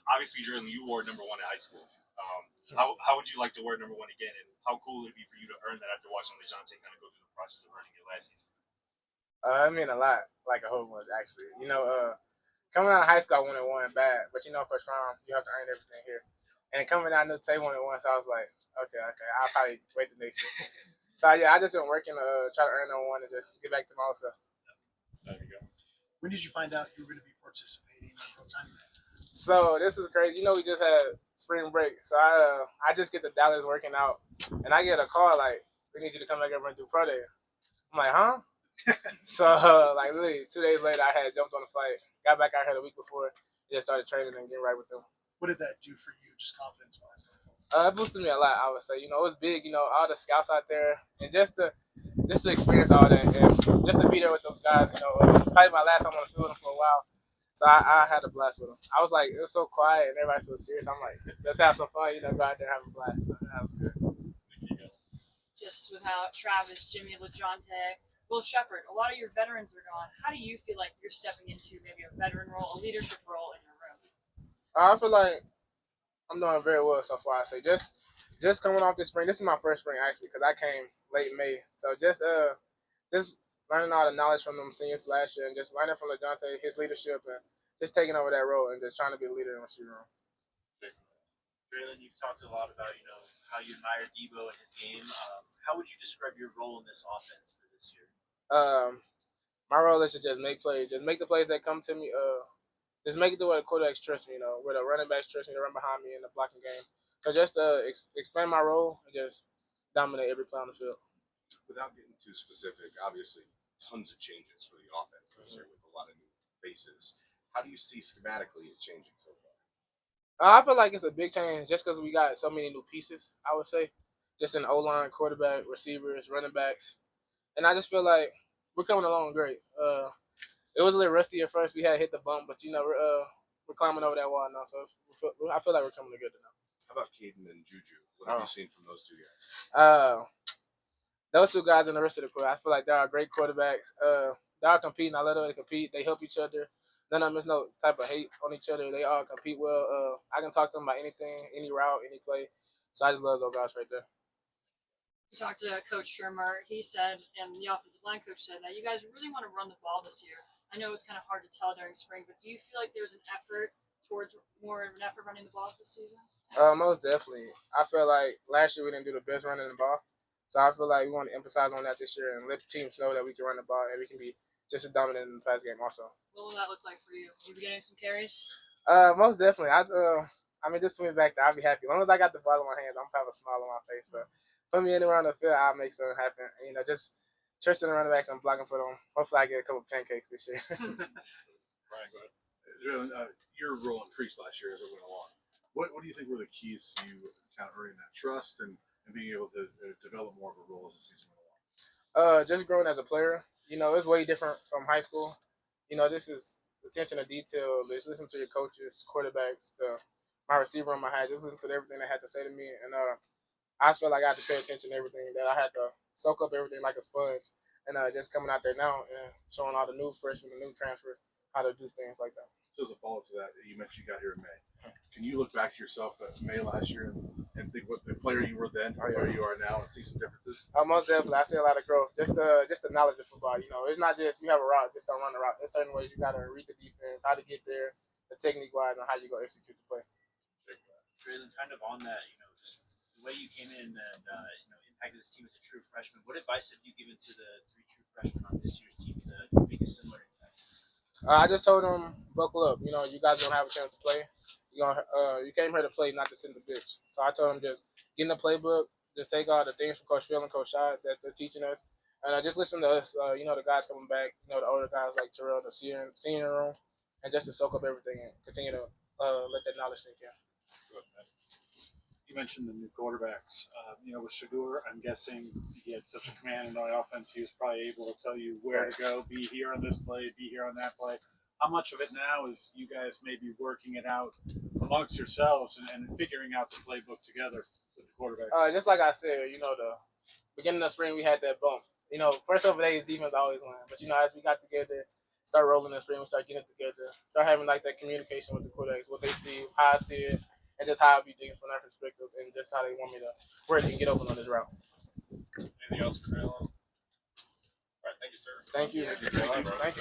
Obviously, Drelon, you wore number one in high school. How would you like to wear number one again, and how cool would it be for you to earn that after watching DeJounte kind of go through the process of earning it last season? It mean a lot, like a whole bunch actually. Coming out of high school, I wanted one bad, but first round, you have to earn everything here. And coming out, I knew Tay wanted one, so I was like, okay, I'll probably wait the next year. So yeah, I just been working to try to earn that one and just get back to my old stuff. There you go. When did you find out you were going to be participating in pro time? So this is crazy. We just had spring break, so I just get to Dallas working out, and I get a call like, we need you to come back over and do pro day. I'm like, huh? So like literally 2 days later, I had jumped on the flight, got back out here the week before, just started training and getting right with them. What did that do for you, just confidence wise? It boosted me a lot, I would say. It was big. All the scouts out there, and just to experience all that, and just to be there with those guys. Probably my last time on the field for a while. So I had a blast with them. I was like, it was so quiet and everybody's so serious. I'm like, let's have some fun, go out there and have a blast. So that was good. Just without Travis, Jimmy, LaJohntay, Will Shepherd, a lot of your veterans are gone. How do you feel like you're stepping into maybe a veteran role, a leadership role in your room? I feel like I'm doing very well so far. I say just coming off this spring. This is my first spring actually, because I came late May. So just learning all the knowledge from them seniors last year, and just learning from LaJohntay, his leadership, and just taking over that role and just trying to be a leader in the receiver room. Drelon, you've talked a lot about how you admire Debo and his game. How would you describe your role in this offense for this year? My role is to just make plays, just make the plays that come to me. Just make it to where the quarterbacks trust me, where the running backs trust me to run behind me in the blocking game. So just expand my role and just dominate every play on the field. Without getting too specific, obviously tons of changes for the offense this year with a lot of new faces. How do you see schematically it changing so far? I feel like it's a big change just because we got so many new pieces, I would say. Just in O-line, quarterback, receivers, running backs. And I just feel like we're coming along great. It was a little rusty at first. We had hit the bump, but we're climbing over that wall now. So I feel like we're coming together now. How about Caden and Juju? What have you seen from those two guys? Those two guys and the rest of the crew, I feel like they are great quarterbacks. They all compete, and I let them compete. They help each other. None of them is no type of hate on each other. They all compete well. I can talk to them about anything, any route, any play. So I just love those guys right there. We talked to Coach Shermer. He said, and the offensive line coach said, that you guys really want to run the ball this year. I know it's kind of hard to tell during spring, but do you feel like there's an effort towards more of an effort running the ball this season? Most definitely. I feel like last year we didn't do the best running the ball. So I feel like we want to emphasize on that this year and let the teams know that we can run the ball and we can be just as dominant in the pass game also. What will that look like for you? Will you be getting some carries? Most definitely. Just put me back there. I'll be happy. As long as I got the ball in my hands, I'm going to have a smile on my face. So put me anywhere on the field, I'll make something happen. And, just trusting the running backs and blocking for them. Hopefully I get a couple pancakes this year. Right, go ahead. Drelon, your role increased last year as it went along. What do you think were the keys to you kind of earning that trust and being able to develop more of a role as the season went along? Just growing as a player. It's way different from high school. This is attention to detail. Just listen to your coaches, quarterbacks, my receiver room I had. Just listen to everything they had to say to me. And I just felt like I had to pay attention to everything, that I had to soak up everything like a sponge. And just coming out there now and showing all the new freshmen, the new transfers, how to do things like that. So as a follow-up to that, you mentioned you got here in May. Can you look back to yourself at May last year and think what the player you were then, where you are now, and see some differences? Most definitely. I see a lot of growth. Just the knowledge of football. It's not just you have a route, just don't run the route. There's certain ways you got to read the defense, how to get there, the technique-wise, and how you go execute the play. Drelon, kind of on that, just the way you came in and impacted this team as a true freshman. What advice have you given to the three true freshmen on this year's team to make a similar impact? I just told them, buckle up. You guys don't have a chance to play. You came here to play, not to sit in the bench. So I told them just get in the playbook, just take all the things from Coach Phil and Coach Shad that they're teaching us, and just listen to us. The guys coming back, the older guys like Terrell, the senior room, and just to soak up everything and continue to let that knowledge sink in. You mentioned the new quarterbacks. With Shadur, I'm guessing he had such a command in the offense, he was probably able to tell you where to go, be here on this play, be here on that play. How much of it now is you guys maybe working it out amongst yourselves and figuring out the playbook together with the quarterback? Just like I said, the beginning of spring we had that bump. First over days defense always won, but as we got together, start rolling the stream, start getting it together, start having like that communication with the quarterbacks, what they see, how I see it, and just how I be thinking from that perspective, and just how they want me to work and get open on this route. Anything else for Drelon? All right, thank you, sir. Thank you. Thank you. Thank you.